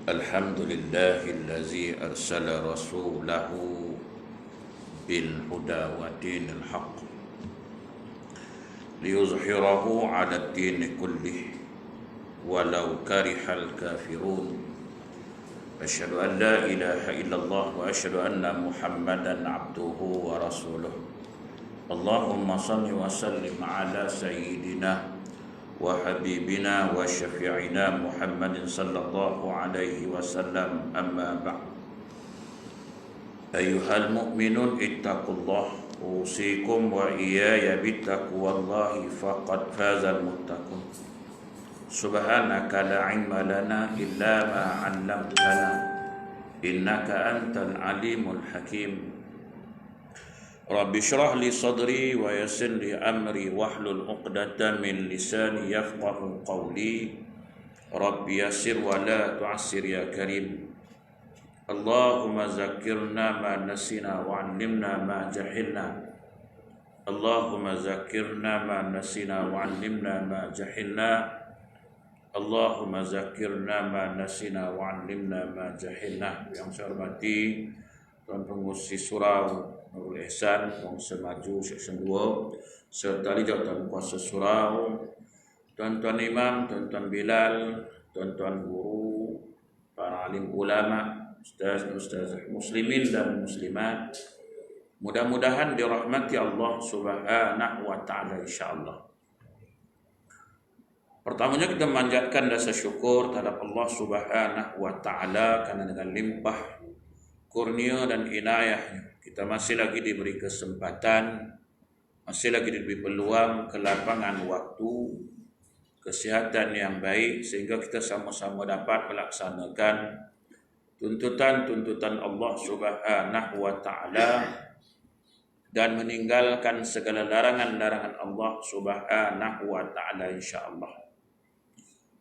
الحمد لله الذي أرسل رسوله بالهدى ودين الحق ليظهره على الدين كله ولو كره الكافرون أشهد أن لا إله إلا الله وأشهد أن محمدا عبده ورسوله اللهم صل وسلم على سيدنا وحبيبنا وشفيعنا محمد صلى الله عليه وسلم أما بعد أيها المؤمنون اتقوا الله أوصيكم وإياي بتقوى الله فقد فاز المتقون سبحانك لا علم لنا إلا ما علمتنا إنك أنت العليم الحكيم رب اشرح لي صدري ويسر لي أمري واحلل عقدة من لساني يفقه قولي رب يسر ولا تعسر يا كريم اللهم ذكرنا ما نسينا وعلمنا ما جهلنا اللهم ذكرنا ما نسينا وعلمنا ما جهلنا اللهم ذكرنا ما نسينا وعلمنا ما جهلنا. Yang saya hormati Tuan Pengurusi Surau Nurul Ihsan, Bangsa Maju Seksyen 2, serta Jawatan Kuasa Surau, tuan-tuan imam, tuan-tuan bilal, tuan-tuan guru, para alim ulama, ustaz muslimin dan muslimat. Mudah-mudahan dirahmati Allah Subhanahu wa taala insyaallah. Pertamanya kita memanjatkan rasa syukur terhadap Allah Subhanahu wa taala karena dengan limpah kurnia dan inayahnya kita masih lagi diberi kesempatan, masih lagi diberi peluang, kelapangan waktu, kesihatan yang baik sehingga kita sama-sama dapat melaksanakan tuntutan-tuntutan Allah Subhanahu wa taala dan meninggalkan segala larangan-larangan Allah Subhanahu wa taala insyaallah.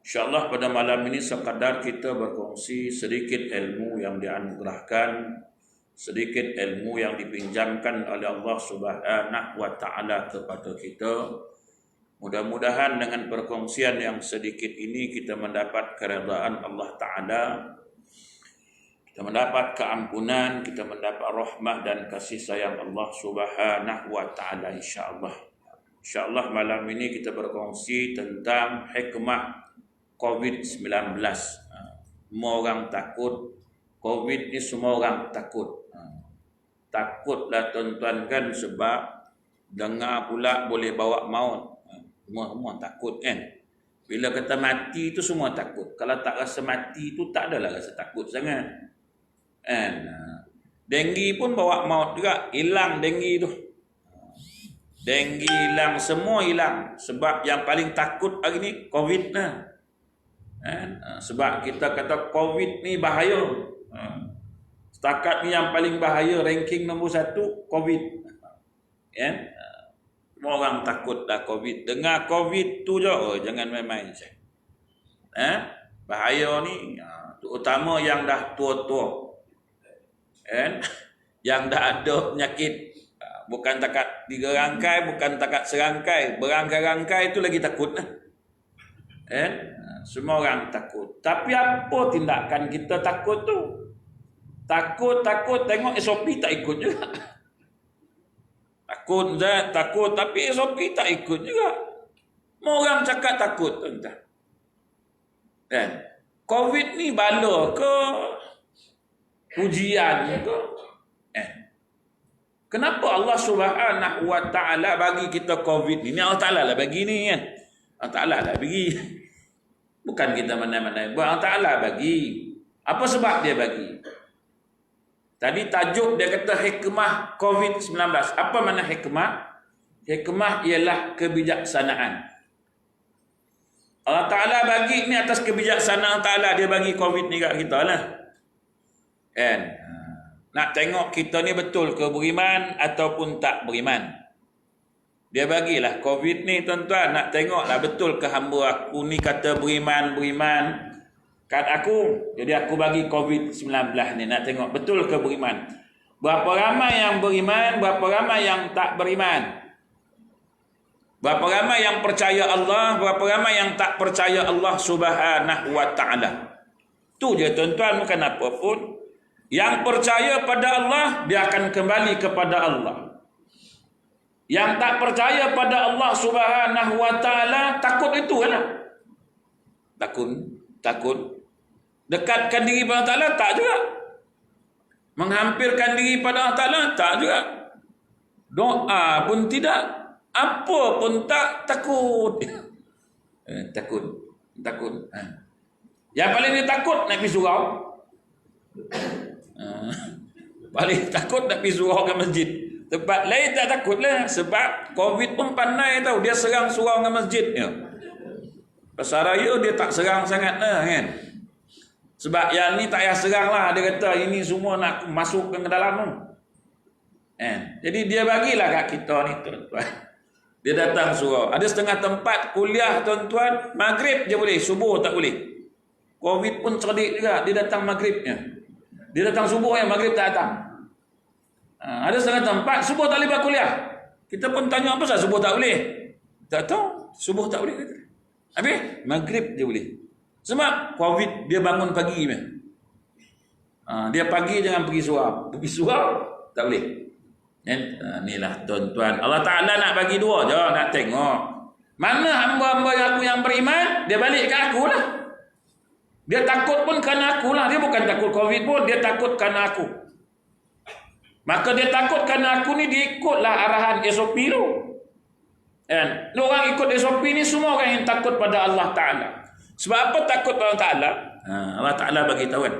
InsyaAllah pada malam ini sekadar kita berkongsi sedikit ilmu yang dianugerahkan, sedikit ilmu yang dipinjamkan oleh Allah Subhanahu wa taala kepada kita. Mudah-mudahan dengan perkongsian yang sedikit ini kita mendapat keredaan Allah taala, kita mendapat keampunan, kita mendapat rahmat dan kasih sayang Allah Subhanahu wa taala insyaallah. InsyaAllah malam ini kita berkongsi tentang hikmah COVID-19. Semua orang takut COVID ni, semua orang takut. Takutlah tuan-tuan kan, sebab dengar pula boleh bawa maut. Semua takut kan. Bila kata mati tu semua takut. Kalau tak rasa mati tu tak adalah rasa takut sangat. Kan? Denggi pun bawa maut juga. Hilang denggi tu. Denggi hilang, semua hilang. Sebab yang paling takut hari ni COVID lah. Sebab kita kata COVID ni bahaya. Setakat ni yang paling bahaya, ranking nombor 1 COVID. Semua orang takut dah COVID. Dengar COVID tu je, jangan main-main. Bahaya ni, terutama yang dah tua-tua. Yang dah ada penyakit. Bukan takat 3 rangkai, bukan takat serangkai. Berangkai-rangkai tu lagi takut lah. Semua orang takut. Tapi apa tindakan kita takut tu? Takut tengok SOP tak ikut juga. Takut tapi SOP tak ikut juga. Semua orang cakap takut tuan-tuan. COVID ni bala ke ujian ke? Kenapa Allah Subhanahu wa taala bagi kita COVID ni? Ni Allah Taala lah bagi ni kan. Allah Taala lah bagi. Bukan kita mana-mana. Allah Ta'ala bagi. Apa sebab dia bagi? Tadi tajuk dia kata hikmah COVID-19. Apa makna hikmah? Hikmah ialah kebijaksanaan. Allah Ta'ala bagi ni atas kebijaksanaan Ta'ala. Dia bagi COVID ni kat kita lah. Nak tengok kita ni betul ke beriman ataupun tak beriman. Dia bagilah COVID ni tuan-tuan, nak tengoklah betul ke hamba aku ni kata beriman kat aku. Jadi aku bagi COVID-19 ni, nak tengok betul ke beriman. Berapa ramai yang beriman, berapa ramai yang tak beriman. Berapa ramai yang percaya Allah, berapa ramai yang tak percaya Allah Subhanahu wa taala. Tu Tu je tuan-tuan, bukan apa pun. Yang percaya pada Allah, dia akan kembali kepada Allah. Yang tak percaya pada Allah Subhanahu wa taala, takut itu kan? Takut. Dekatkan diri pada Allah Taala, tak juga. Menghampirkan diri pada Allah Taala, tak juga. Doa pun tidak, apa pun tak, takut. Takut. Yang paling dia takut nak pergi surau. Paling takut nak pergi surau ke masjid. Tempat lain tak takutlah, sebab Covid pun pandai tahu, dia serang surau dengan masjid ya. Pasal raya dia tak serang sangat lah kan. Sebab yang ni tak payah serang lah, dia kata ini semua nak masuk ke dalam tu. Jadi dia bagilah kat kita ni tuan-tuan. Dia datang surau. Ada setengah tempat kuliah tuan-tuan, maghrib je boleh, subuh tak boleh. Covid pun cerdik juga, dia datang maghribnya. Dia datang subuh yang maghrib tak datang. Ada setengah tempat subuh tak boleh buat kuliah. Kita pun tanya apa pasal subuh tak boleh. Tak tahu, subuh tak boleh. Habis maghrib je boleh. Sebab Covid dia bangun pagi ni. Dia pagi jangan pergi surau. Pergi surau tak boleh. Inilah tuan-tuan. Allah Ta'ala nak bagi dua je, nak tengok. Mana hamba-hamba aku yang beriman, dia balik ke aku lah. Dia takut pun kerana aku lah. Dia bukan takut Covid pun, dia takut kerana aku. Maka dia takut kerana aku ni, dia ikutlah arahan SOP tu. Orang ikut SOP ni semua orang yang takut pada Allah Ta'ala. Sebab apa takut pada Allah Ta'ala? Allah Ta'ala bagi tahu kan.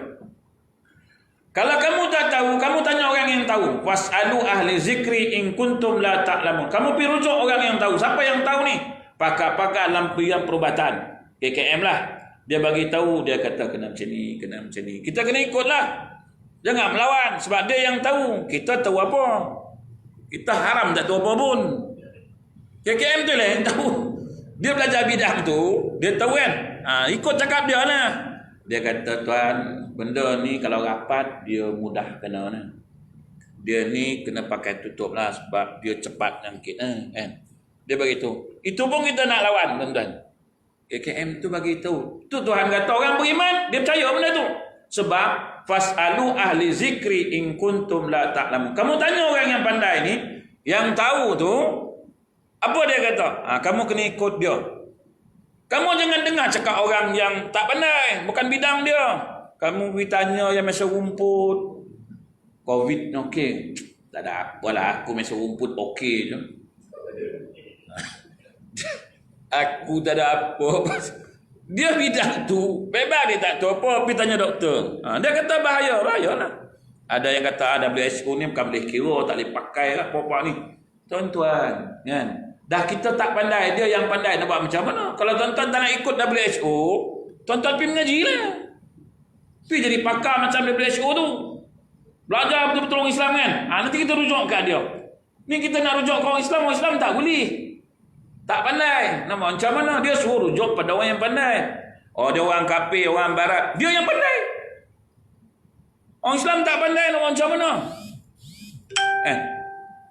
Kalau kamu tak tahu, kamu tanya orang yang tahu. Was'alu ahli zikri in kuntum la ta'lamun. Kamu pergi rujuk orang yang tahu. Siapa yang tahu ni? Pakar-pakar dalam bidang perubatan. KKM lah. Dia bagi tahu, dia kata kena macam ni, kena macam ni. Kita kena ikutlah. Jangan melawan, sebab dia yang tahu. Kita tahu apa? Kita haram tak tahu apa pun. KKM tu lah yang tahu. Dia belajar bidang tu, dia tahu kan? Ikut cakap dia lah. Dia kata, tuan, benda ni kalau rapat, dia mudah kena. Dia ni kena pakai tutup lah, sebab dia cepat jangkit. Dia beritahu. Itu pun kita nak lawan, tuan-tuan. KKM tu bagi tahu. Tu Tuhan kata orang beriman, dia percaya benda tu. Sebab fas'alu ahli zikri in kuntum la ta'lamun. Kamu tanya orang yang pandai ni, yang tahu tu, apa dia kata? Kamu kena ikut dia. Kamu jangan dengar cakap orang yang tak pandai, bukan bidang dia. Kamu pergi tanya yang masa rumput. Covid ni okey. Tak ada apalah, aku masa rumput okey je. Aku tak ada apa. Dia bidang tu, bebas dia tak tahu apa, pergi tanya doktor. Dia kata bahaya lah. Ada yang kata WHO ni bukan boleh kira, tak boleh pakai lah apa-apa ni. Tuan-tuan, kan? Dah kita tak pandai, dia yang pandai nak buat macam mana? Kalau tuan-tuan tak nak ikut WHO, tuan-tuan pergi mengaji lah. Pergi jadi pakar macam WHO tu. Belajar betul-betul orang Islam kan? Nanti kita rujuk kat dia. Ni kita nak rujuk ke orang Islam tak boleh. Tak pandai. Nama macam mana? Dia suruh rujuk pada orang yang pandai. Dia orang kafir, orang barat. Dia yang pandai. Orang Islam tak pandai nak macam mana?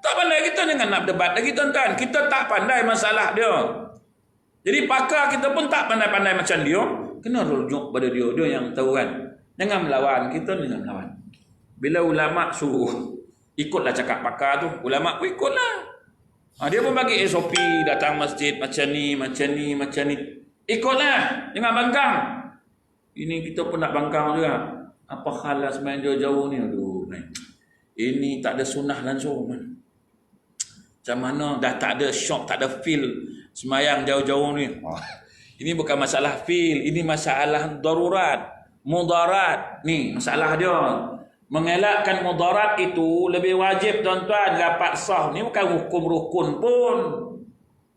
Tak pandai, kita jangan nak debat lagi tuan-tuan. Kita tak pandai masalah dia. Jadi pakar kita pun tak pandai-pandai macam dia. Kena rujuk pada dia. Dia yang tahu kan. Jangan melawan. Kita jangan melawan. Bila ulama suruh, ikutlah cakap pakar tu. Ulama pun ikutlah. Dia pun bagi SOP, datang masjid macam ni. Ikutlah, jangan bangkang. Ini kita pun nak bangkang juga. Apa hal lah semayang jauh-jauh ni? Aduh, ini tak ada sunnah langsung. Macam mana dah tak ada shock, tak ada feel semayang jauh-jauh ni. Ini bukan masalah feel, ini masalah darurat, mudarat. Ni masalah dia. Mengelakkan mudarat itu lebih wajib tuan-tuan, rapat sah. Ni bukan hukum rukun pun.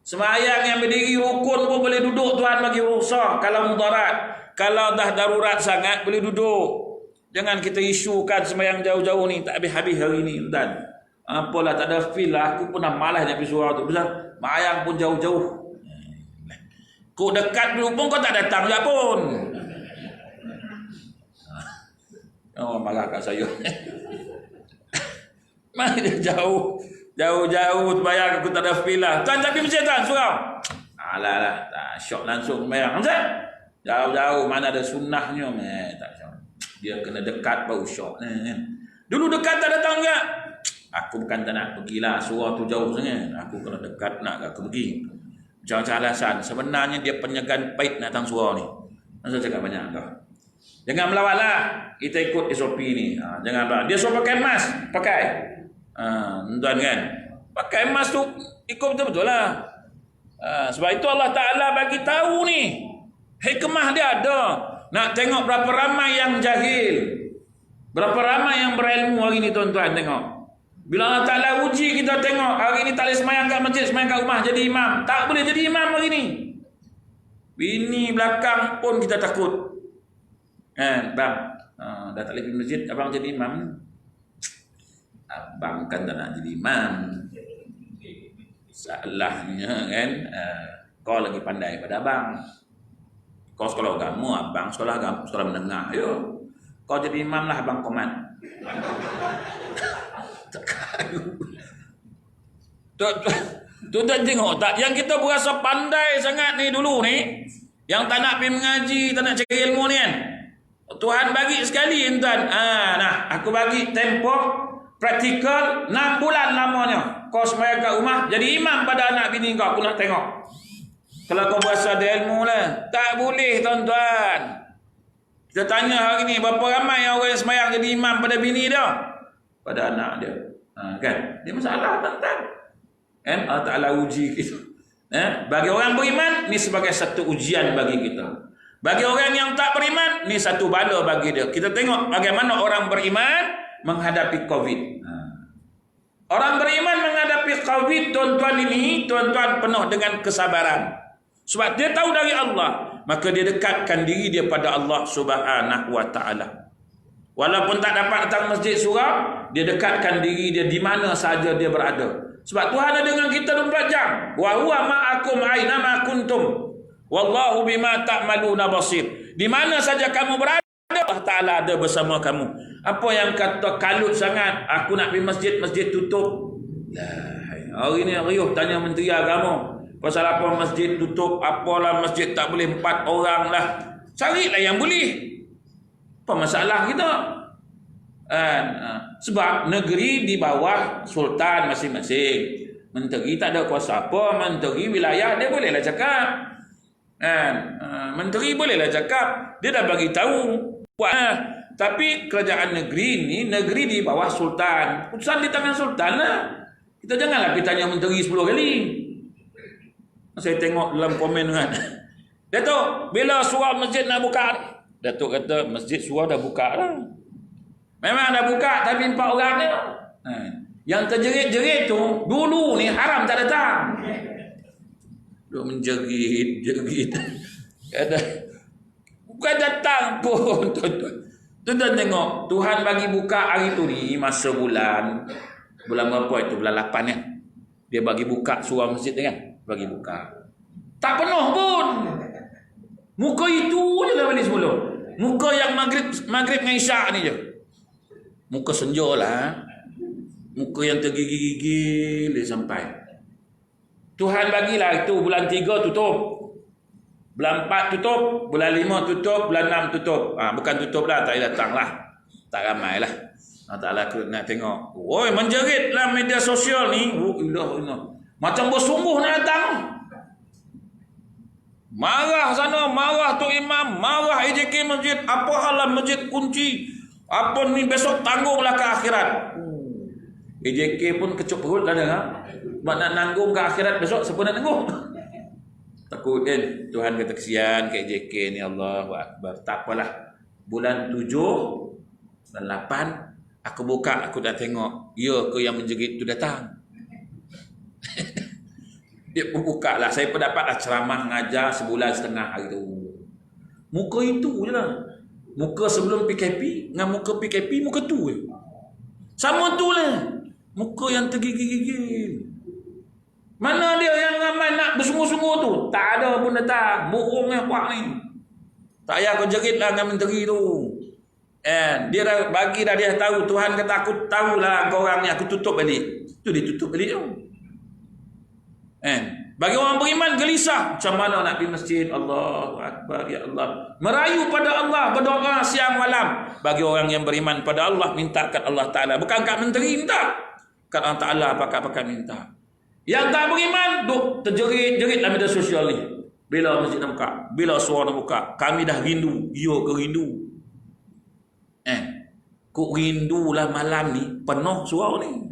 Semayang yang berdiri rukun pun boleh duduk tuan bagi sah kalau mudarat. Kalau dah darurat sangat boleh duduk. Jangan kita isukan semayang jauh-jauh ni tak habis-habis hari ni tuan. Apalah tak ada feel lah. Aku pun dah malas nak pergi surau tu. Pasal semayang pun jauh-jauh. Kau dekat dulu pun kau tak datang juga pun. Marah kat saya. Mana dia jauh-jauh bayang aku tak ada feel lah. Tuan tapi macam tuan surau. Alah tak syok langsung bayang. Macam jauh-jauh mana ada sunnahnya tak syok. Dia kena dekat baru syok kan. Dulu dekat tak datang juga. Aku bukan tak nak pergilah, suara tu jauh sangat. Aku kena dekat nak aku pergi. Macam-macam alasan. Sebenarnya dia penyegan pahit nak datang suara ni. Masa cakap banyak kau. Jangan melawan lah. Kita ikut SOP ni. Jangan melawan. Dia suruh pakai mask. Pakai. Tuan kan. Pakai mask tu ikut betul-betul lah. Sebab itu Allah Ta'ala bagi tahu ni. Hikmah dia ada. Nak tengok berapa ramai yang jahil. Berapa ramai yang berilmu hari ni tuan-tuan tengok. Bila Allah Ta'ala uji kita tengok. Hari ni tak boleh semayang kat masjid, semayang kat rumah jadi imam. Tak boleh jadi imam hari ni. Bini belakang pun kita takut. Bang, dah tak boleh pergi masjid, abang jadi imam. Abang kan tak nak jadi imam. Salahnya kan, kau lagi pandai pada abang. Kau sekolah agama, abang sekolah agama, sekolah menengah. Yo, kau jadi imam lah, abang komat. Tuan-tuan tengok tak? Yang kita berasa pandai sangat ni dulu ni, yang tak nak pergi mengaji, tak nak cari ilmu ni kan, Tuhan bagi sekali tuan. Nah, aku bagi tempoh praktikal 6 bulan lamanya. Kau sembahyang kat rumah, jadi imam pada anak bini kau. Aku nak tengok. Kalau kau berasa ada ilmu lah. Tak boleh tuan-tuan. Kita tanya hari ni, berapa ramai orang yang sembahyang jadi imam pada bini dia? Pada anak dia. Kan? Dia masalah tuan-tuan. Kan? Allah Ta'ala uji kita. Bagi orang beriman, ni sebagai satu ujian bagi kita. Bagi orang yang tak beriman, ni satu bala bagi dia. Kita tengok bagaimana orang beriman menghadapi COVID. Orang beriman menghadapi COVID, tuan-tuan ini, tuan-tuan penuh dengan kesabaran. Sebab dia tahu dari Allah, maka dia dekatkan diri dia pada Allah Subhanahu wa Ta'ala. Walaupun tak dapat datang masjid surau, dia dekatkan diri dia di mana saja dia berada. Sebab Tuhan ada dengan kita 24 jam. Wa huwa ma'akum aina ma kuntum. Wallahu bima ta'maluna basir. Di mana saja kamu berada, Allah Ta'ala ada bersama kamu. Apa yang kata kalut sangat, aku nak pergi masjid, masjid tutup. Hari ni riuh tanya Menteri Agama. Pasal apa masjid tutup, apalah masjid tak boleh 4 orang lah. Carilah yang boleh. Apa masalah kita? Sebab negeri di bawah sultan masing-masing. Menteri tak ada kuasa apa. Menteri wilayah dia bolehlah cakap. Menteri bolehlah cakap. Dia dah bagi tahu. Tapi kerajaan negeri ni, negeri di bawah sultan. Putusan di tangan sultan lah. Kita janganlah kita tanya menteri 10 kali. Saya tengok dalam komen kan. Datuk, bila surau masjid nak buka? Datuk kata masjid surau dah buka lah. Memang dah buka, tapi 4 orang dia. Yang terjerit-jerit tu, dulu ni haram tak datang. Dia menjerit. Bukan datang pun, tuan-tuan. Tuan-tuan tengok, Tuhan bagi buka hari tu ni, masa bulan berapa itu? Bulan 8 kan? Dia bagi buka surau masjid kan? Bagi buka. Tak penuh pun. Muka itu je lah balik semula. Muka yang maghrib dengan isyak ni je. Muka senja lah. Muka yang tergigil-gigil dia sampai. Tuhan bagilah itu bulan 3 tutup. Bulan 4 tutup. Bulan 5 tutup. Bulan 6 tutup. Bukan tutup lah. Tak datang lah. Tak ramai lah. Allah Ta'ala nak tengok. Oi, menjerit lah media sosial ni. Macam bersungguh nak datang. Marah sana, marah tu imam, marah EJK masjid. Apa halah masjid kunci? Apa ni besok tanggunglah ke akhirat. EJK pun kecup perut lah dengar. Sebab nak nanggung ke akhirat besok, siapa nak tanggung? Takut kan? Tuhan kata kesian ke EJK ni, Allahu Akbar. Tak apalah. Bulan 7, bulan 8, aku buka, aku dah tengok. Ya ke yang menjerit tu datang? Dia pun buka lah. Saya pun dapatlah ceramah ngajar sebulan setengah hari tu. Muka itu je lah. Muka sebelum PKP dengan muka PKP, muka tu je. Sama tu lah. Muka yang tergigil-gigil. Mana dia yang ramai nak bersungguh-sungguh tu? Tak ada pun datang. Bohong yang buat ni. Tak payah kau jerit lah dengan menteri tu. Dia dah bagi dah, dia tahu. Tuhan kata aku tahulah kau orang ni, aku tutup balik. Tu dia tutup balik tu. Bagi orang beriman gelisah, macam mana nak pergi masjid? Allahu Akbar, ya Allah. Merayu pada Allah, berdoa siang malam. Bagi orang yang beriman pada Allah, minta kat Allah Ta'ala. Bukan kat menteri minta. Kat Allah Ta'ala pakai minta. Yang tak beriman, duk terjerit-jerit dalam media sosial ni. Bila masjid nak buka? Bila suara nak buka? Kami dah rindu. Yo ke rindu? Kuk rindulah malam ni, penuh suara ni.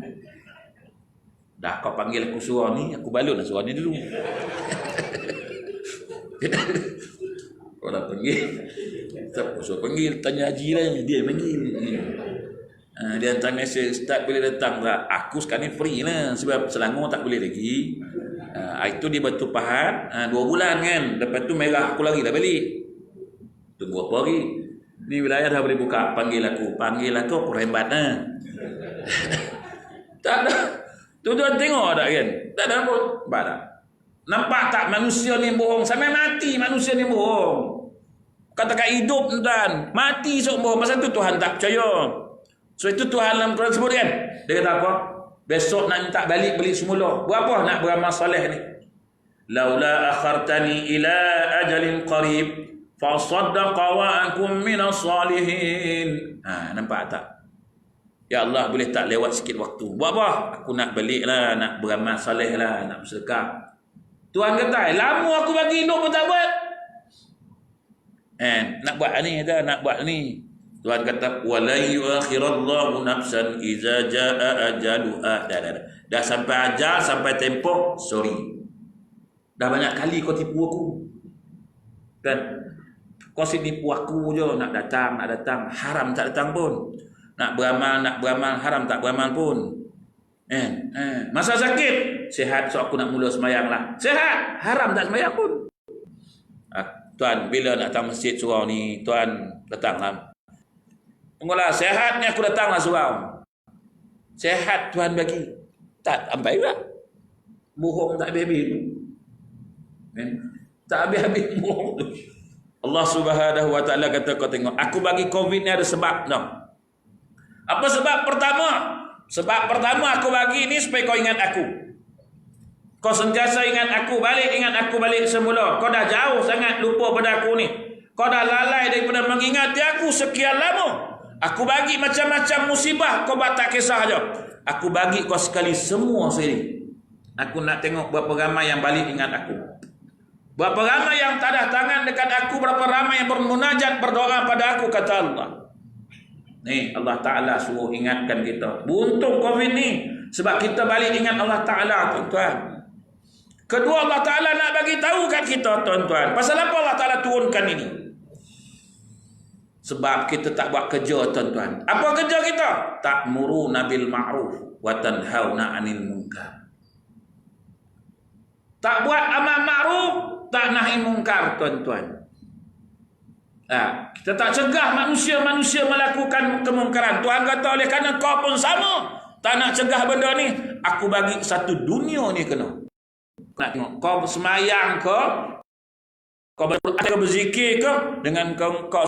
Dah kau panggil aku suara ni, aku balutlah suara ni dulu. Kau dah panggil. Siapa suruh panggil? Tanya Haji lah. Dia panggil. Dia hantar mesej, Ustaz boleh datang tak? Aku sekarang ni free lah. Sebab Selangor tak boleh lagi. Itu di Batu Pahat. 2 bulan kan. Lepas tu merah aku lari dah balik. Tunggu apa hari? Ni wilayah dah boleh buka. Panggil aku. Aku rembat lah. Tak ada. Tuan-tuan tengok tak kan? Tak ada pun. Nampak tak manusia ni bohong? Sampai mati manusia ni bohong. Katakan hidup tuan. Mati sok bohong. Masa tu Tuhan tak percaya. So itu Tuhan dalam Quran sebut kan? Dia kata apa? Besok nak minta balik semula. Buat apa nak beramal soleh ni? Laula akhartani ila ajalin qarib fa saddaqa wa akum minas salihin. Nampak tak? Ya Allah, boleh tak lewat sikit waktu? Buat apa? Aku nak balik lah, nak beramal soleh lah, nak bersedekah. Tuhan kata, lama aku bagi hidup pun tak buat. Nak buat ni dah, nak buat ni. Tuhan kata, wala yuakhirallahu nafsan iza jaa ajaluha. Dah sampai ajal, sampai tempoh, sorry. Dah banyak kali kau tipu aku. Kan? Kau tipu aku je, nak datang, haram tak datang pun. Nak beramal, haram tak beramal pun. Masa sakit, sihat, so aku nak mula semayang lah. Sihat, haram tak semayang pun. Tuan, bila nak datang masjid surau ni, Tuan datang lah. Tunggulah, sihat ni aku datang lah surau. Sihat Tuhan bagi. Tak sampai lah. Bohong tak habis-habis. Tak habis-habis bohong tu. Allah Subhanahu Wa Ta'ala kata, kau tengok, aku bagi COVID ni ada sebab tau. Apa sebab pertama? Sebab pertama aku bagi ni supaya kau ingat aku. Kau sentiasa ingat aku balik semula. Kau dah jauh sangat lupa pada aku ni. Kau dah lalai daripada mengingati aku sekian lama. Aku bagi macam-macam musibah, kau buat tak kisah je. Aku bagi kau sekali semua sekali. Aku nak tengok berapa ramai yang balik ingat aku. Berapa ramai yang tadah tangan dekat aku, berapa ramai yang bermunajat berdoa pada aku, kata Allah. Ni Allah Ta'ala suruh ingatkan kita. Buntung COVID ni. Sebab kita balik ingat Allah Ta'ala, tuan-tuan. Kedua, Allah Ta'ala nak bagi tahu kat kita, tuan-tuan. Pasal apa Allah Ta'ala turunkan ini? Sebab kita tak buat kerja, tuan-tuan. Apa kerja kita? Ta'muruna bil ma'ruf wa tanhauna 'anil munkar. Tak buat amal ma'ruf, tak nahi munkar, tuan-tuan. Kita tak cegah manusia melakukan kemungkaran. Tuhan kata, oleh kerana kau pun sama, tak nak cegah benda ni, aku bagi satu dunia ni kena. Nak tengok, kau semayang ke, kau berzikir ke, dengan kau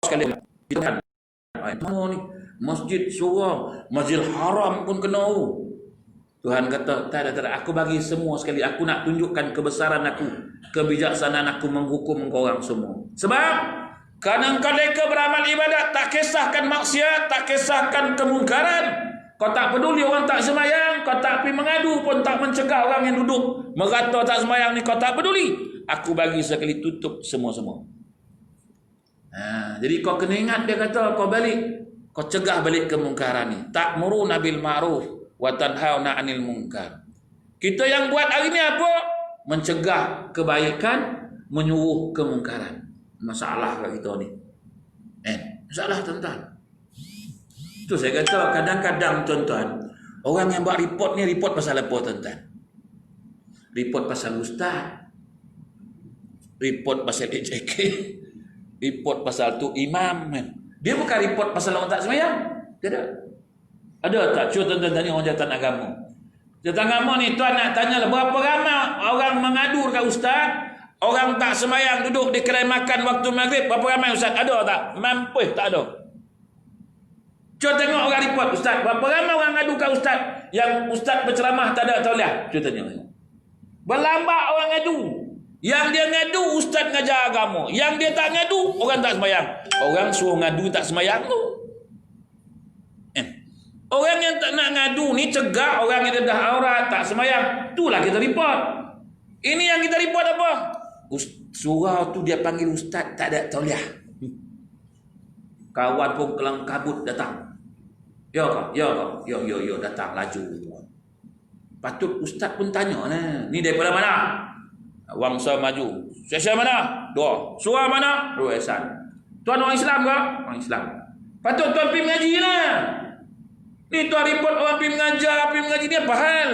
sekali. Kita ni masjid surau, Masjidil Haram pun kena. Tuhan kata, tak ada, aku bagi semua sekali. Aku nak tunjukkan kebesaran aku, kebijaksanaan aku menghukum kau orang semua. Sebab kerana mereka beramal ibadat, tak kisahkan maksiat, tak kisahkan kemungkaran. Kau tak peduli orang tak semayang, kau tak pergi mengadu pun, tak mencegah orang yang duduk merata tak semayang ni, kau tak peduli. Aku bagi sekali tutup semua-semua. Jadi kau kena ingat, dia kata kau balik, kau cegah balik kemungkaran ni. Ta'muruna bil ma'ruf wa tanhauna 'anil munkar. Kita yang buat hari ni apa? Mencegah kebaikan, menyuruh kemungkaran. Masalah kat kita ni. Masalah, tuan-tuan. Itu saya kata kadang-kadang, tuan-tuan, orang yang buat report ni, report pasal apa, tuan-tuan? Report pasal ustaz, report pasal EJK, report pasal tu imam. Dia bukan report pasal orang tak sembahyang. Tidak. Ada tak? Cuba tuan-tuan tanya orang jawatan agama. Jawatan agama ni, tuan nak tanya lah, berapa ramai orang mengadu dekat ustaz, orang tak sembahyang duduk di kedai makan waktu maghrib, berapa ramai ustaz? Ada tak? Mampus tak ada. Cuba tengok orang report ustaz, berapa ramai orang ngadu kat ustaz, yang ustaz berceramah tak ada tauliah. Cuba tanya. Berlambak orang ngadu. Yang dia ngadu, ustaz ngajar agama. Yang dia tak ngadu, orang tak sembahyang. Orang suruh ngadu tak sembahyang tu. Orang yang tak nak ngadu ni cegah orang yang dah aurat tak sembahyang. Itulah kita report. Ini yang kita report apa? Surau tu dia panggil ustaz tak ada tauliah. Kawan pun kelang kabut datang. Ya datang laju. Patut ustaz pun tanya lah. Ni daripada mana? Wangsa maju. Sesya mana? Dua. Surau mana? Dua Ihsan. Tuan orang Islam ke? Orang Islam. Patut tuan pergi mengaji lah. Ni tuan report orang pergi mengaji ni apa hal?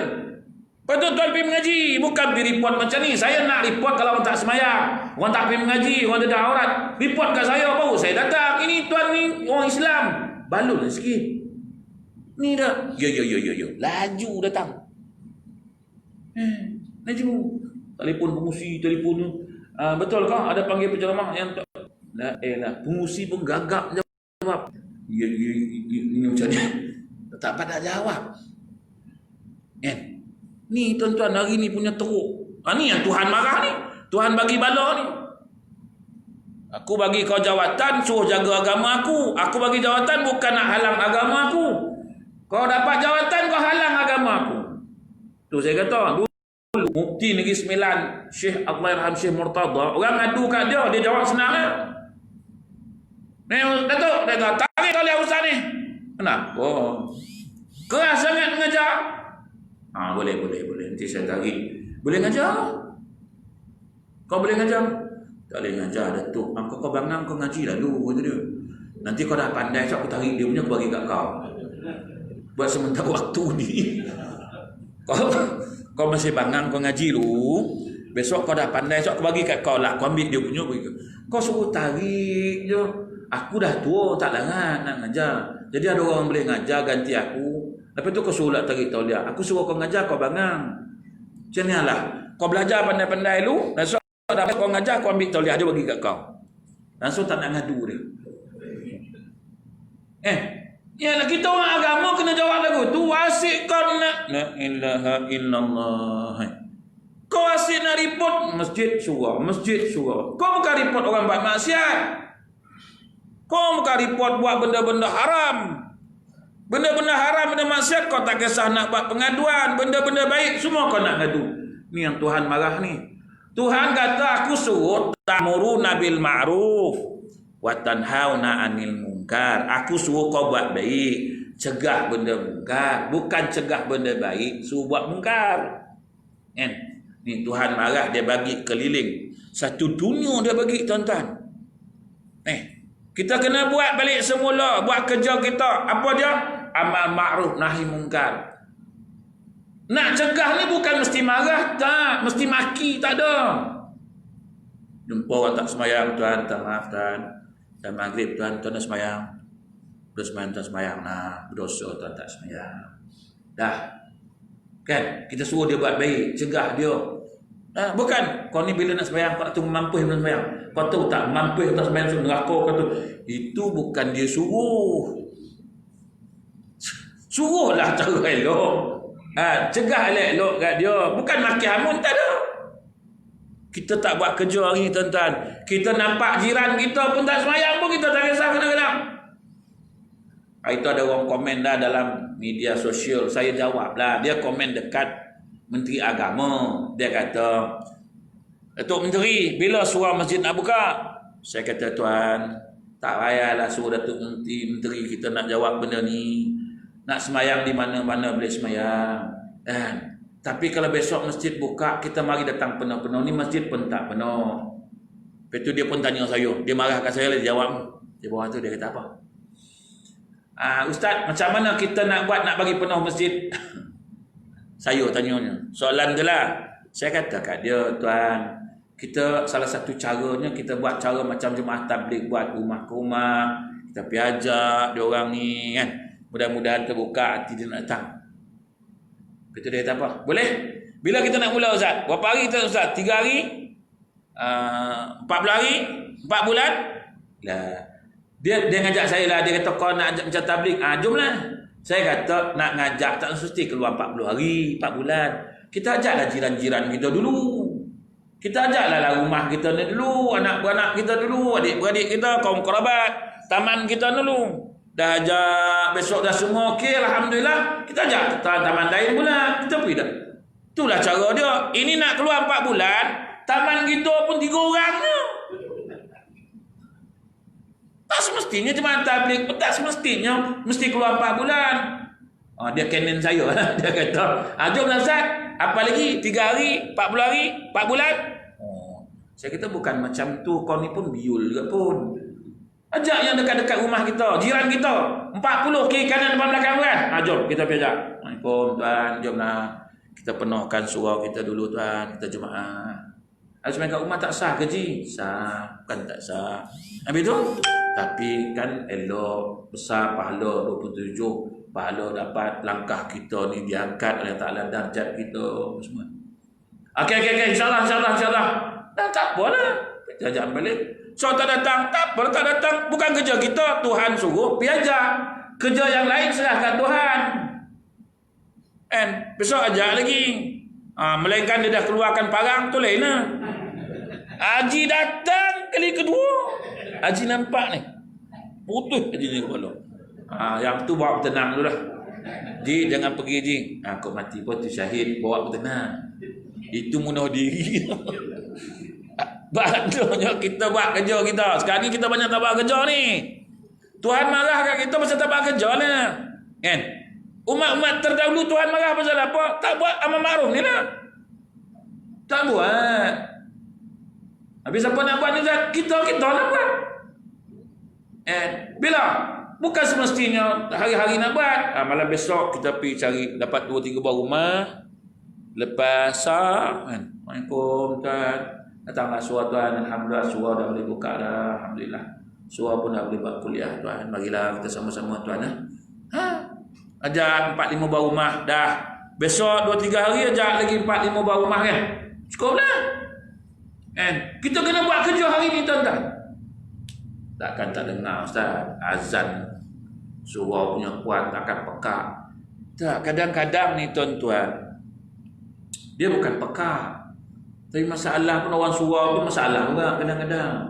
Patut tuan pergi mengaji. Bukan pergi report macam ni. Saya nak report kalau orang tak semayang. Orang tak pergi mengaji. Orang dah aurat. Report kat saya baru saya datang. Ini tuan ni orang Islam. Balun lah sikit. Ni dah. Yo. Laju datang. Laju. Telefon pengusi. Betul kah ada panggil penceramah yang tak? Pengusi pun gagap jawab. Ya, ini macam ni. Tak pada jawab. Ni tuan-tuan hari ni punya teruk. Ni yang Tuhan marah ni. Tuhan bagi bala ni. Aku bagi kau jawatan suruh jaga agama aku. Aku bagi jawatan bukan nak halang agama aku. Kau dapat jawatan kau halang agama aku. Tu saya kata dulu Mufti Negeri Sembilan Syekh Allahyarham Syekh Murtada, orang adu kat dia jawab senang lah. Ni Datuk tarik kali ustaz ni. Kenapa? Keras sangat mengajar. Boleh. Nanti saya tarik. Boleh ngajar? Kau boleh ngajar? Tak boleh ngajar, Datuk. Kau bangang kau ngaji lalu kata dia. Nanti kau dah pandai, so aku tarik dia punya aku bagi kat kau. Buat sementara waktu ni. Kau masih bangang kau ngaji lu. Besok kau dah pandai, so aku bagi kat kau lah. Kau ambil dia punya bagi kau. Kau suruh tarik je. Aku dah tua, tak langat nak ngajar. Jadi ada orang boleh ngajar ganti aku. Lepas tu kau suruh lah tarik tauliah. Aku suruh kau ngajar, kau bangang. Macam ni lah. Kau belajar pandai-pandai lu. Dan so dapat kau ngajar, kau ambil tauliah dia bagi kat kau. Langsung tak nak ngadu dia. Ya, kita orang agama kena jawab lagu tu. Asyik kau nak la ilaha illallah. Kau asyik nak report masjid surau. Kau bukan report orang buat maksiat. Kau bukan report buat benda-benda haram. Benda-benda haram, benda maksiat kau tak kisah nak buat pengaduan. Benda-benda baik semua kau nak ngadu. Ni yang Tuhan marah ni. Tuhan kata aku suruh ta'muruna bil ma'ruf wa tanhauna 'anil munkar. Aku suruh kau buat baik, cegah benda munkar, bukan cegah benda baik, suruh buat munkar. Ni Tuhan marah, dia bagi keliling. Satu dunia dia bagi tuan-tuan. Kita kena buat balik semula, buat kerja kita. Apa dia? Amal ma'ruf nahi munkar. Nak cegah ni bukan mesti marah, tak, mesti maki, tak ada. Jumpa orang tak semayang, tuan, tak maaf tuan. Dan maghrib tuan dah semayang. Dah semayang tuan semayang, berdosa tuan tak semayang. Dah. Kan, kita suruh dia buat baik, cegah dia. Bukan, kau ni bila nak semayang, kau nak tunggu mampu bila nak semayang. Kau tahu tak, mampu tak semayang suruh neraka kau tu. Itu bukan dia suruh. Suruhlah cara elok. Cegah elok kat dia. Bukan maki hamun, tak ada. Kita tak buat kerja hari ni tuan-tuan. Kita nampak jiran kita pun tak semayang pun kita tak kisah kadang-kadang. Itu ada orang komen dah dalam media sosial. Saya jawab lah. Dia komen dekat Menteri Agama. Dia kata, Datuk Menteri, bila surau masjid nak buka? Saya kata, tuan, tak payahlah suruh Datuk Menteri kita nak jawab benda ni. Nak semayang di mana-mana boleh semayang. Tapi kalau besok masjid buka, kita mari datang penuh-penuh. Ni masjid pun tak penuh. Lepas tu dia pun tanya saya. Dia marah kat saya, dia jawab. Di bawah tu dia kata apa? Ustaz, macam mana kita nak buat nak bagi penuh masjid? Saya tanyanya. Soalan dia lah. Saya kata kat dia, tuan, kita salah satu caranya kita buat cara macam jemaah tabligh buat rumah ke rumah. Kita pergi ajak dia orang ni kan. Mudah-mudahan terbuka hati dia nak datang. Lepas tu dia kata apa? Boleh? Bila kita nak mula Ustaz? Berapa hari kita Ustaz? 3 hari? 40 hari? 4 bulan? Lah. Dia ngajak saya lah. Dia kata kau nak ajak macam tabligh. Jomlah. Saya kata nak ngajak tak mesti keluar 40 hari, 4 bulan. kita ajaklah jiran-jiran kita dulu. Kita ajaklah rumah kita ni dulu, anak-beranak kita dulu, adik-beradik kita, kaum kerabat, taman kita dulu. Dah ajak, besok dah semua okey, alhamdulillah. Kita ajak taman lain pula. Kita pergi dah. Itulah cara dia. Ini nak keluar 4 bulan, taman kita pun 3 orang je. Tak semestinya jemaah tabligh, tak semestinya mesti keluar 4 bulan. Dia canon saya. Dia kata, jom lah Ustaz, apa lagi? 3 hari, 40 hari, 4 bulan. Saya kata bukan macam tu, kau ni pun biul juga pun. Ajak yang dekat-dekat rumah kita, jiran kita, 40 kiri kanan depan belakang kan? Jom kita pergi ajak. Assalamualaikum tuan, jomlah. Kita penuhkan surau kita dulu tuan, kita jemaah. Habis main kat rumah tak sah ke Ji? Sah, bukan tak sah. Habis tu, tapi kan elok, besar pahala 27. Pahala dapat langkah kita ni diangkat oleh Ta'ala darjat kita semua. Okey, insyaAllah. Dan tak apalah, kita ajak balik. So tak datang, tak apa, tak datang. Bukan kerja kita, Tuhan suruh pergi ajak. Kerja yang lain serahkan Tuhan. And besok ajak lagi. Melainkan dia dah keluarkan parang tu lain lah. Haji datang kali kedua. Haji nampak ni. Putus Haji ni kepala. Yang tu bawa bertenang dulu lah. Ji, jangan pergi Ji. Kau mati pun tu syahid, bawa bertenang. Itu bunuh diri. Badanya kita buat kerja kita. Sekarang ni kita banyak tak buat kerja ni. Tuhan marah kat kita pasal tak buat kerja lah. Kan? Umat-umat terdahulu Tuhan marah pasal apa? Tak buat amal ma'ruf ni lah. Tak buat. Habis apa nak buat ni Zat? Kita nak buat. Bila? Bukan semestinya hari-hari nak buat. Malam besok kita pergi cari dapat 2-3 buah rumah. Lepas kan? Assalamualaikum Tuan. Datanglah surau Tuan. Alhamdulillah surau dah boleh buka dah. Alhamdulillah. Surau pun dah boleh buat kuliah Tuan. Marilah kita sama-sama Tuan. Ajak 4-5 buah rumah. Dah. Besok 2-3 hari ajak lagi 4-5 buah rumah kan. Cukup lah. Kan? Kita kena buat kerja hari ni tuan-tuan. Takkan tak dengar Ustaz. Azan surau punya kuat takkan pekak. Tak. Kadang-kadang ni tuan-tuan. Dia bukan pekak. Tapi masalah pun orang surau pun masalah juga kadang-kadang.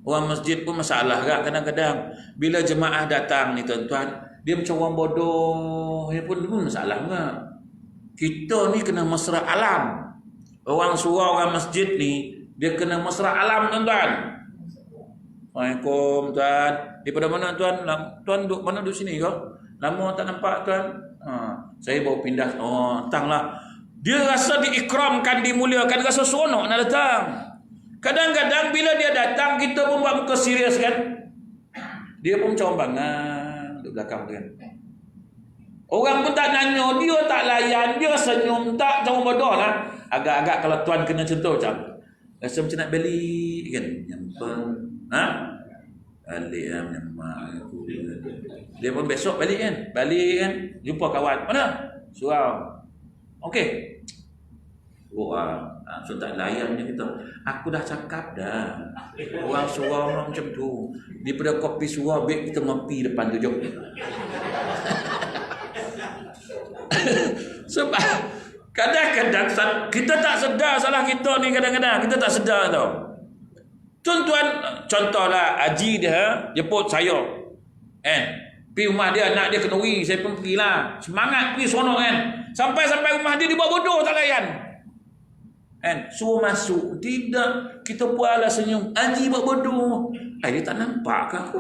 Orang masjid pun masalah juga kadang-kadang. Bila jemaah datang ni tuan-tuan, dia macam orang bodoh. Dia pun masalah juga. Kita ni kena mesra alam. Orang surau, orang masjid ni, dia kena mesra alam tuan-tuan. Assalamualaikum tuan. Daripada mana tuan? Tuan duduk mana duduk sini ke? Lama tak nampak tuan. Saya baru pindah. Datanglah. Dia rasa diikramkan, dimuliakan, rasa seronok nak datang. Kadang-kadang bila dia datang, kita pun buat muka serius kan. Dia pun macam bangang di belakang kan. Orang pun tak nanya, dia tak layan, dia senyum, tak macam bodoh lah. Agak-agak kalau tuan kena contoh macam, rasa macam nak balik kan. Nyampang. Balik lah menyamak. Dia pun besok balik kan. Jumpa kawan. Mana? Surau. Okey. So tak layan dia kita. Aku dah cakap dah. Orang surau macam tu. Daripada kopi surau, baik kita ngopi depan tu jom. Sebab kadang-kadang kita tak sedar salah kita ni kadang-kadang. Kita tak sedar tau. Tuan-tuan, contohlah Haji dia jemput saya. Pergi rumah dia, anak dia kenduri, saya pun pergilah. Semangat pergi seronok kan. Sampai rumah dia dibuat bodoh tak layan. Suruh masuk. Tidak. Kita pualah senyum. Haji buat bodoh. Dia tak nampak ke aku?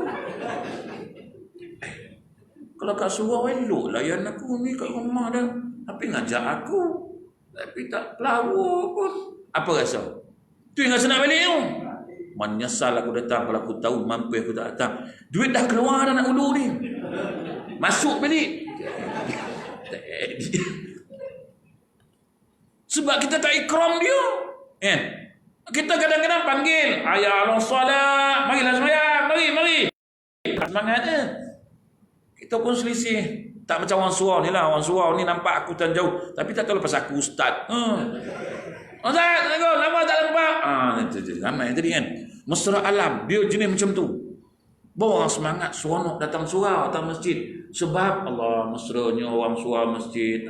Kalau kat surau elok layan aku ni kat rumah dah. Tapi ngajak aku. Tapi tak pelawak pun. Apa rasa? Tu yang rasa nak balik tu. Menyesal aku datang. Kalau aku tahu mampu aku tak datang. Duit dah keluar dah nak ulu ni. Masuk balik. Sebab kita tak ikram dia. Kita kadang-kadang panggil, ayah Allah salat, marilah semayang, mari. Semangatnya. Kita pun selisih. Tak macam orang surau ni lah. Orang surau ni nampak aku tan jauh. Tapi tak tahu lepas aku ustaz. Ustaz, lama tak nampak. Ramai tadi kan. Mesra alam. Dia jenis macam tu. Bawa orang semangat, seronok datang surau, datang masjid. Sebab Allah mesranya orang surau masjid.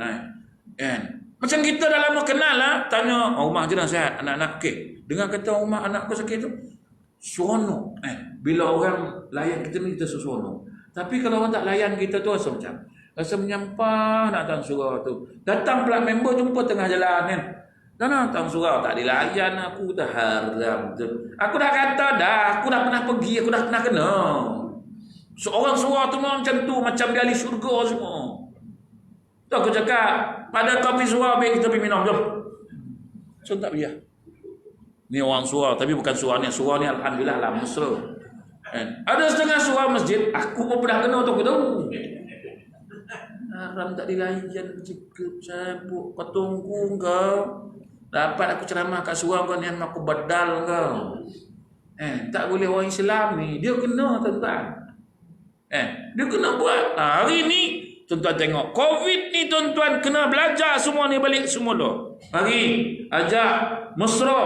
Macam kita dah lama kenal lah, tanya, rumah je dah sihat, anak-anak okey. Dengar kata rumah anak aku sakit tu, seronok. Bila orang layan kita ni, kita seronok. Tapi kalau orang tak layan kita tu, rasa menyampah nak datang surau tu. Datang pula member jumpa tengah jalan kan. Dah datang surau, tak dilayan aku, dah haram tu. Aku dah kata dah, aku dah pernah pergi, aku dah pernah kena. Seorang surau tu macam tu, macam dia ahli syurga semua. Tu aku cakap, pada kopi surau biar kita pergi minum, jom. So tak biar. Ni orang surau, tapi bukan surau ni. Surau ni alhamdulillah lah, mesra. Ada setengah surau masjid, aku pun pernah kena tu, aku tahu. Haram tak dilayan, cekap, cabuk, kau tunggu kau. Dapat aku ceramah kat surau kau ni, aku badal kau. Tak boleh orang Islam ni, dia kena tuan-tuan. Dia kena buat. Hari ni, tuan-tuan tengok, COVID ni tuan-tuan kena belajar semua ni balik semula. Hari ajak mesra,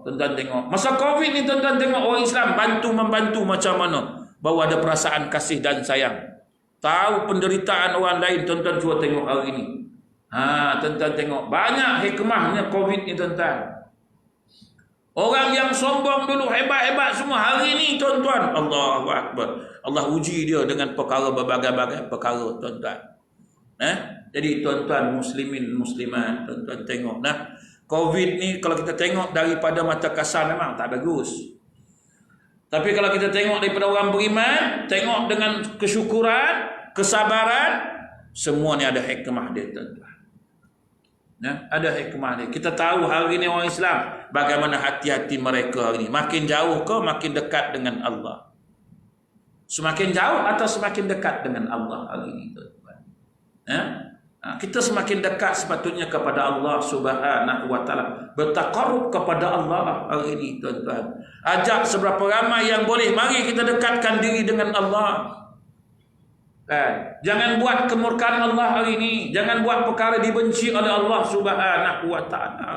tuan-tuan tengok. Masa COVID ni tuan-tuan tengok orang Islam membantu macam mana. Bahawa ada perasaan kasih dan sayang. Tahu penderitaan orang lain, tuan-tuan cuba tengok hari ni. Tuan-tuan tengok, banyak hikmahnya COVID ni tuan-tuan. Orang yang sombong dulu hebat-hebat semua, hari ni tuan-tuan, Allahu Akbar. Allah uji dia dengan perkara berbagai-bagai perkara tuan-tuan. Jadi tuan-tuan muslimin muslimat, tuan-tuan tengok COVID ni kalau kita tengok daripada mata kasar memang tak bagus. Tapi kalau kita tengok daripada orang beriman, tengok dengan kesyukuran, kesabaran, semua ni ada hikmah dia tuan-tuan. Ada hikmah dia. Kita tahu hari ni orang Islam bagaimana hati-hati mereka hari ni. Makin jauh ke makin dekat dengan Allah? Semakin jauh atau semakin dekat dengan Allah hari ni tuan-tuan? Kita semakin dekat sepatutnya kepada Allah Subhanahu wa taala. Bertaqarrub kepada Allah hari ni tuan-tuan. Ajak seberapa ramai yang boleh, mari kita dekatkan diri dengan Allah. Jangan buat kemurkaan Allah hari ini. Jangan buat perkara dibenci oleh Allah Subhanahu wa taala.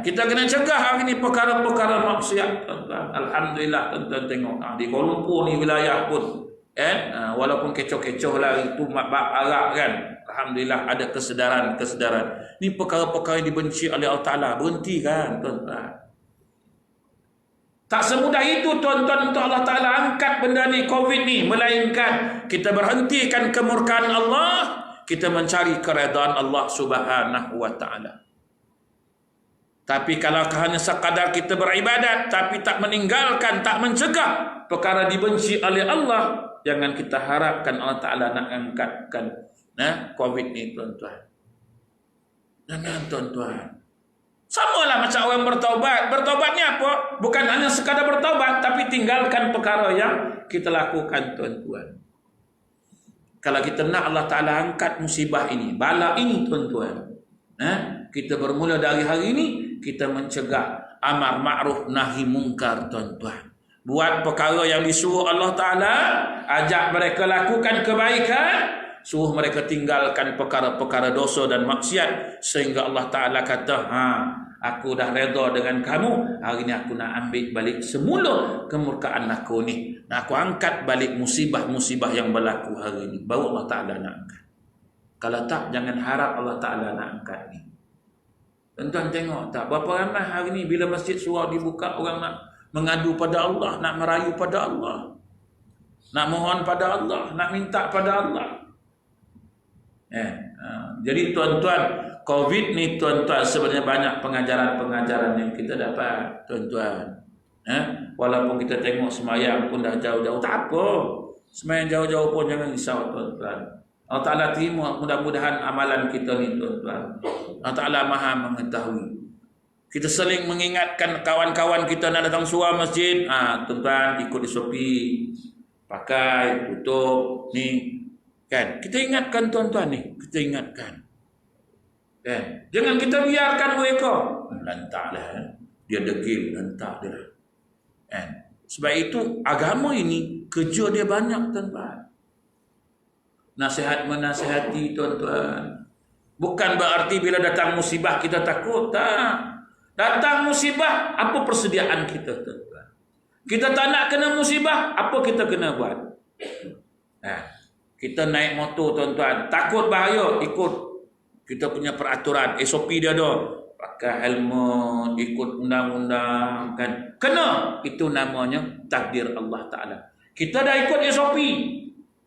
Kita kena cegah hari ini perkara-perkara maksiat. Alhamdulillah tuan-tuan tengok di Kuala Lumpur ni wilayah pun walaupun kecoh-kecoh lah itu bab Arab kan. Alhamdulillah ada kesedaran. Ni perkara-perkara yang dibenci oleh Allah Taala, berhentikan tuan-tuan. Tak semudah itu tuan-tuan untuk Allah Ta'ala angkat benda ni, COVID ni. Melainkan kita berhentikan kemurkaan Allah, kita mencari keredaan Allah Subhanahu wa Ta'ala. Tapi kalau hanya sekadar kita beribadat, tapi tak meninggalkan, tak mencegah perkara dibenci oleh Allah, jangan kita harapkan Allah Ta'ala nak angkatkan COVID ni tuan-tuan. Jangan tuan-tuan. Sama lah macam orang bertaubat. Bertaubatnya apa? Bukan hanya sekadar bertaubat, tapi tinggalkan perkara yang kita lakukan tuan-tuan. Kalau kita nak Allah Ta'ala angkat musibah ini, bala ini tuan-tuan, kita bermula dari hari ini, kita mencegah amar ma'ruf nahi mungkar tuan-tuan. Buat perkara yang disuruh Allah Ta'ala, ajak mereka lakukan kebaikan, suruh mereka tinggalkan perkara-perkara dosa dan maksiat, sehingga Allah Ta'ala kata, aku dah redha dengan kamu, hari ni aku nak ambil balik semula kemurkaan aku ni, nak aku angkat balik musibah-musibah yang berlaku hari ni, baru Allah Ta'ala nak angkat. Kalau tak, jangan harap Allah Ta'ala nak angkat ni. Tuan-tuan tengok tak, berapa ramai hari ni bila masjid surau dibuka, orang nak mengadu pada Allah, nak merayu pada Allah, nak mohon pada Allah, nak minta pada Allah. Jadi tuan-tuan, COVID ni tuan-tuan sebenarnya banyak pengajaran-pengajaran yang kita dapat tuan-tuan. Walaupun kita tengok semayang pun dah jauh-jauh, tak apa. Semayang jauh-jauh pun jangan risau tuan-tuan. Allah Ta'ala terima mudah-mudahan amalan kita ni tuan-tuan. Allah Ta'ala maha mengetahui. Kita saling mengingatkan kawan-kawan kita nak datang surau masjid, tuan-tuan ikut SOP, pakai, tutup ni. Kan? Kita ingatkan tuan-tuan ni, kita ingatkan. Kan? Jangan kita biarkan mereka lantaklah, dia degil, lantak dia. Kan? Sebab itu agama ini kerja dia banyak tuan-tuan. Nasihat menasihati tuan-tuan. Bukan berarti bila datang musibah kita takut, tak. Datang musibah, apa persediaan kita tuan-tuan? Kita tak nak kena musibah, apa kita kena buat? Kita naik motor tuan-tuan, takut bahaya, ikut Kita punya peraturan, SOP dia ada. Pakai helmet, ikut undang-undang, kan? Kena. Itu namanya takdir Allah Ta'ala. Kita dah ikut SOP.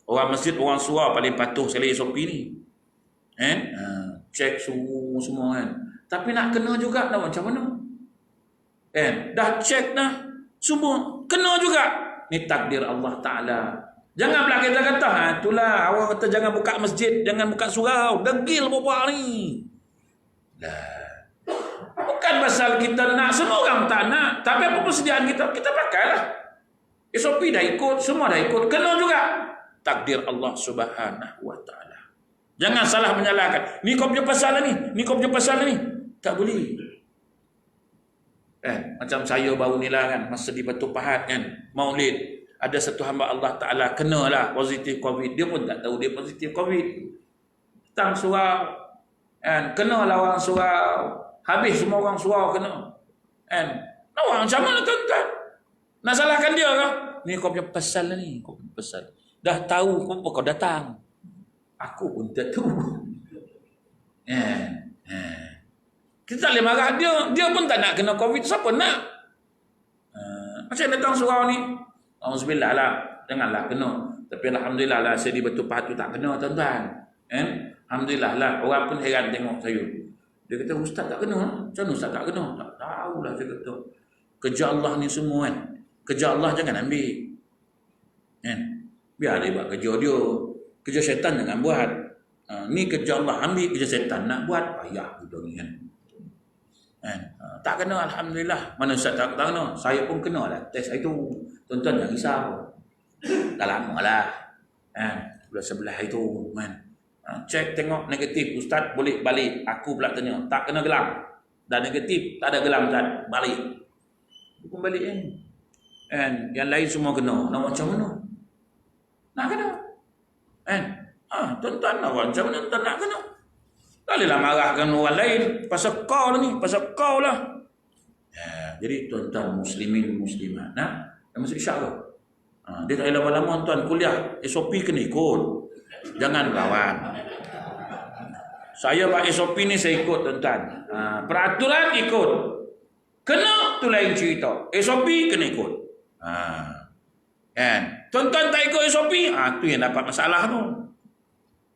Orang masjid, orang surau paling patuh sekali SOP ni. Cek suhu semua kan. Tapi nak kena juga, nak macam mana? Dah cek dah. Semua kena juga. Ni takdir Allah Ta'ala. Jangan pula kita kata, itulah awak kata jangan buka masjid, jangan buka surau. Degil bapak ni. Bukan pasal kita nak, semua orang tak nak. Tapi apa persediaan kita pakailah. SOP dah ikut, semua dah ikut. Kena juga. Takdir Allah Subhanahu Wa Ta'ala. Jangan salah menyalahkan. Ni kau punya pasal ni. Ni kau punya pasal ni. Tak boleh. Macam saya baru ni lah kan. Masa di Batu Pahat kan. Maulid. Ada satu hamba Allah Ta'ala kenalah positif COVID. Dia pun tak tahu dia positif COVID. Datang surau. Kenalah orang surau. Habis semua orang surau kena. Orang macam mana tuan-tuan? Nak salahkan dia ke? Ni kau punya pasal ni. Kau punya pasal. Dah tahu kau datang. Aku pun tak tahu. Kita tak boleh marah dia. Dia pun tak nak kena COVID. Siapa nak? Macam datang surau ni. Alhamdulillah lah. Janganlah kena. Tapi Alhamdulillah lah. Saya di Batu Pahat tu tak kena tuan-tuan. Alhamdulillah lah. Orang pun heran tengok saya. Dia kata ustaz tak kena. Macam mana ustaz tak kena? Tak tahulah saya kata. Kerja Allah ni semua kan. Kerja Allah jangan ambil. Biar dia buat kerja dia. Kerja syaitan jangan buat. Ni kerja Allah, ambil kerja syaitan nak buat. Payah kita ni kan. Tak kena Alhamdulillah. Mana ustaz tak kena? Saya pun kena lah test itu. Tuan-tuan jangan risau. Dah lama lah. Bulan sebelah itu kan. Cek tengok negatif. Ustaz boleh balik. Aku pula tanya. Tak kena gelam. Dah negatif. Tak ada gelam ustaz. Balik. Bukan balik yang lain semua kena. Nak macam mana? Nak kena. Tuan-tuan nak macam mana tuan nak kena? Tak bolehlah marahkan orang lain. Pasal kau lah ni. Pasal kau lah. Jadi tuan-tuan muslimin muslimat. Masuk isyak ke? Dia tak boleh lama-lama tuan kuliah. SOP kena ikut. Jangan lawan. Saya buat SOP ni saya ikut tuan-tuan. Peraturan ikut. Kena tu lain cerita. SOP kena ikut. Tuan-tuan tak ikut SOP, tu yang dapat masalah tu.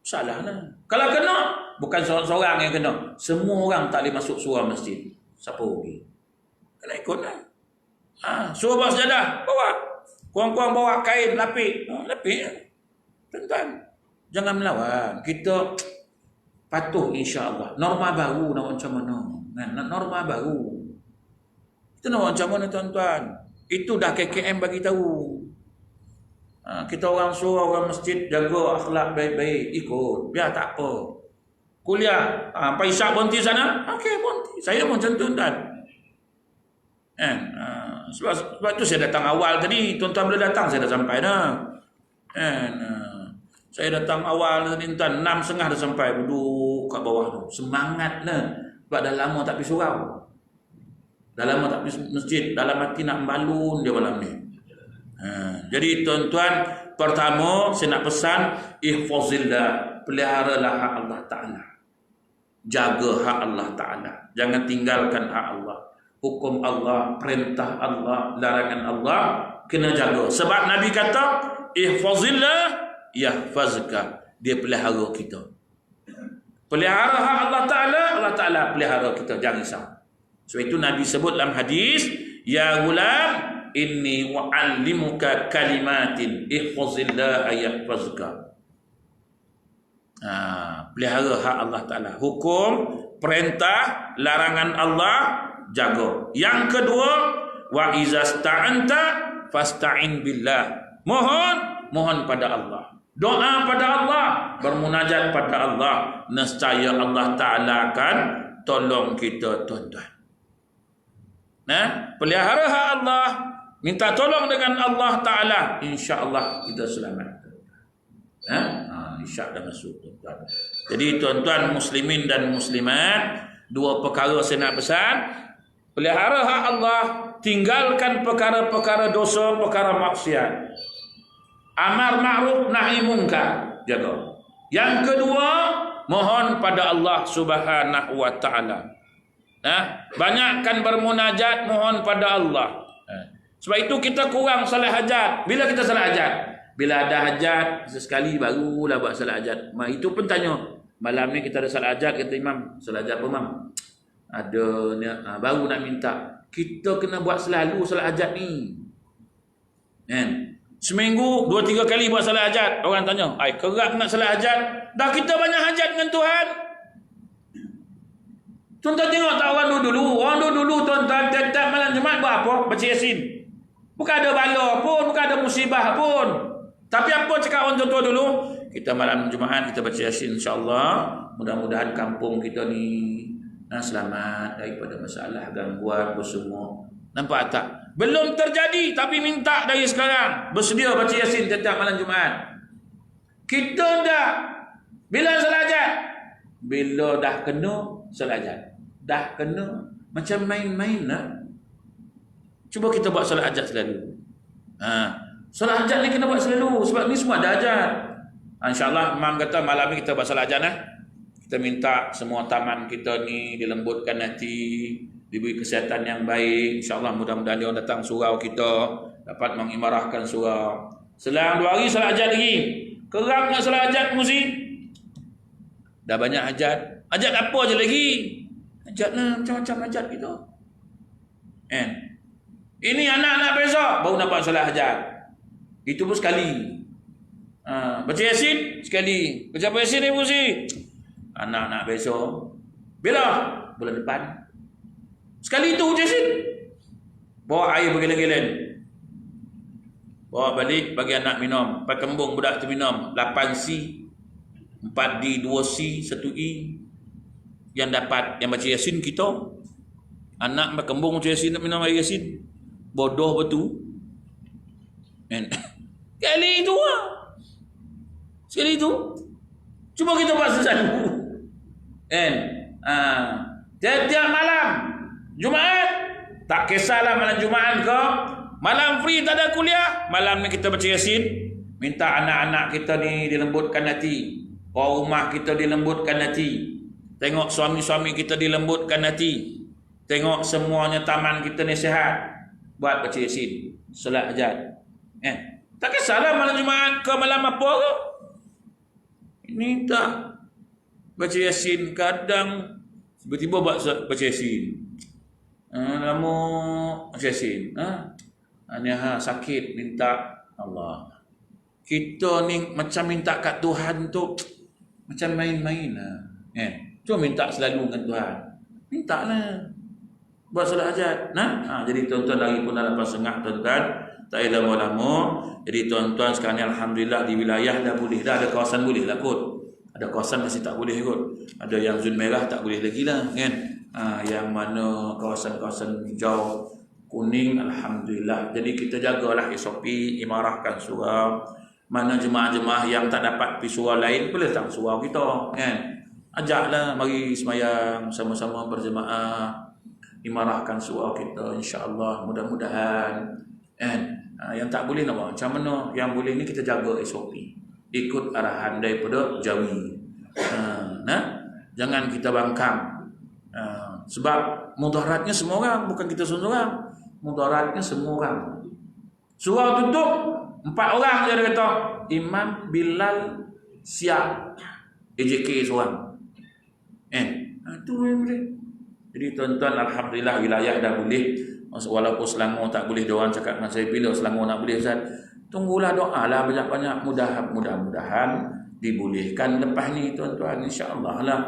Masalah lah. Kalau kena, bukan seorang-seorang yang kena. Semua orang tak boleh masuk surau masjid. Siapa pergi? Kena ikut lah. Suruh bawa sejadah, bawa. Kurang-kurang bawa kain, lapik. Lapik. Tuan-tuan, jangan melawan. Kita patuh insya-Allah. Norma baru nak macam mana? Norma baru. Kita nak macam mana tuan-tuan? Itu dah KKM bagi tahu. Kita orang surau, orang masjid jaga akhlak baik-baik, ikut. Biar tak apa. Kuliah, Pak berhenti sana. Okey, berhenti. Saya pun macam tuan-tuan. Sebab tu saya datang awal tadi. Tuan-tuan boleh datang, saya dah sampai dah. Saya datang awal tadi tuan, 6.30 dah sampai. Duduk kat bawah tu. Semangat lah. Sebab dah lama tak pergi surau. Dah lama tak pergi masjid. Dalam hati nak membalun dia malam ni. Jadi tuan-tuan, pertama saya nak pesan, ihfazillah, peliharalah hak Allah Ta'ala. Jaga hak Allah Ta'ala. Jangan tinggalkan hak Allah. Hukum Allah, perintah Allah, larangan Allah kena jaga. Sebab Nabi kata, ihfazillah yahfazka. Dia pelihara kita. Pelihara hak Allah Ta'ala, Allah Ta'ala pelihara kita. Jangan risau. Sebab itu Nabi sebut dalam hadis, ya gulam, inni wa'allimuka kalimatin ihfazillah yahfazka. Pelihara hak Allah Ta'ala. Hukum, perintah, larangan Allah, jaga. Yang kedua, wa iza sta'anta fasta'in billah. Mohon pada Allah. Doa pada Allah, bermunajat pada Allah. Nescaya Allah Ta'ala akan tolong kita tuan-tuan. Pelihara hak Allah, minta tolong dengan Allah Ta'ala, insya-Allah kita selamat. Isyak dah masuk tuan-tuan. Jadi tuan-tuan muslimin dan muslimat, dua perkara saya nak pesan. Pelihara hak Allah, tinggalkan perkara-perkara dosa, perkara maksiat. Amar ma'ruf nahi munkar, jaga. Yang kedua, mohon pada Allah Subhanahu wa taala. Banyakkan bermunajat, mohon pada Allah. Sebab itu kita kurang salat hajat. Bila kita salat hajat? Bila ada hajat sesekali barulah buat salat hajat. Itu pun tanya, malam ni kita ada salat hajat, kata imam, salat hajat apa imam? Ada ni, baru nak minta. Kita kena buat selalu salat hajat ni. Seminggu 2-3 kali buat salat hajat. Orang tanya, "Ai, kerap nak salat hajat? Dah kita banyak hajat dengan Tuhan." Tuan-tuan tengok tak orang dulu. Orang dulu tuan-tuan tiap malam Jumaat buat apa? Baca Yasin. Bukan ada bala pun, bukan ada musibah pun. Tapi apa cakap orang tua dulu? Kita malam Jumaat kita baca Yasin, insya-Allah. Mudah-mudahan kampung kita ni selamat daripada masalah, gangguan apa semua. Nampak tak? Belum terjadi tapi minta dari sekarang. Bersedia baca Yasin setiap malam Jumaat. Kita dah bila salat hajat? Bila dah kena salat hajat. Dah kena macam main-main lah. Cuba kita buat salat hajat selalu. Salat hajat ni kena buat selalu sebab ni semua ada hajat. InsyaAllah imam kata malam ni kita buat salat hajat. Kita minta semua taman kita ni dilembutkan hati, diberi kesihatan yang baik. InsyaAllah mudah-mudahan dia orang datang surau kita dapat mengimarahkan surau. Selang 2 hari salat hajat lagi. Kerap nak salat hajat mesti. Dah banyak hajat. Hajat apa je lagi? Hajat lah, macam-macam hajat kita. Ini anak-anak besok baru dapat salat hajat. Itu pun sekali. Baca Yasin sekali. Baca apa Yasin ibu si? Anak-anak besok. Bila? Bulan depan. Sekali itu baca Yasin. Bawa air bergelen-gelen. Bawa balik bagi anak minum. Pakai kembung budak tu minum. 8C, 4D, 2C, 1E. Yang dapat yang baca Yasin kita. Anak pakai kembung baca Yasin nak minum air Yasin. Bodoh betul. Sekali itu lah. Sekali itu. Cuba kita buat sesuatu. Tiap-tiap malam Jumaat, tak kisahlah malam Jumaat ke, malam free tak ada kuliah, malam ni kita baca Yasin. Minta anak-anak kita ni dilembutkan hati. Orang rumah kita dilembutkan hati. Tengok suami-suami kita dilembutkan hati. Tengok semuanya taman kita ni sihat. Buat baca Yasin, salat hajat. Tak kisahlah malam Jumaat ke malam apa ke. Ini tak baca Yasin, kadang tiba-tiba baca Yasin. Lama baca Yasin. Sakit minta Allah. Kita ni macam minta kat Tuhan tu macam main-main lah. Cuma minta selalu dengan Tuhan. Minta lah. Buat salat hajat. Jadi tuan-tuan lagi pun dalam pasengah tuan-tuan. Tak ada lama-lama. Jadi tuan-tuan sekarang ni alhamdulillah di wilayah dah boleh. Dah ada kawasan boleh lah kot. Ada kawasan masih tak boleh kot. Ada yang zon merah tak boleh lagi lah kan. Yang mana kawasan-kawasan hijau, kuning alhamdulillah. Jadi kita jagalah SOP, imarahkan surau. Mana jemaah-jemaah yang tak dapat pergi surau lain boleh datang surau kita kan. Ajaklah mari semayang sama-sama berjemaah. Imarahkan surau kita insya-Allah, mudah-mudahan yang tak boleh nak buat macam mana, yang boleh ni kita jaga SOP, ikut arahan daripada Jawi. Jangan kita bangkang, sebab mudaratnya semua orang, bukan kita seorang. Mudaratnya semua orang. Surau tutup 4 orang je dia kata, Imam, Bilal, Siap, AJK seorang. Itu yang boleh. Jadi tuan-tuan alhamdulillah wilayah dah boleh. Walaupun Selangor tak boleh, dia orang cakap dengan saya, bila Selangor nak boleh Ustaz? Tunggulah doalah banyak-banyak, mudah-mudahan dibolehkan lepas ni tuan-tuan, insya-Allah lah.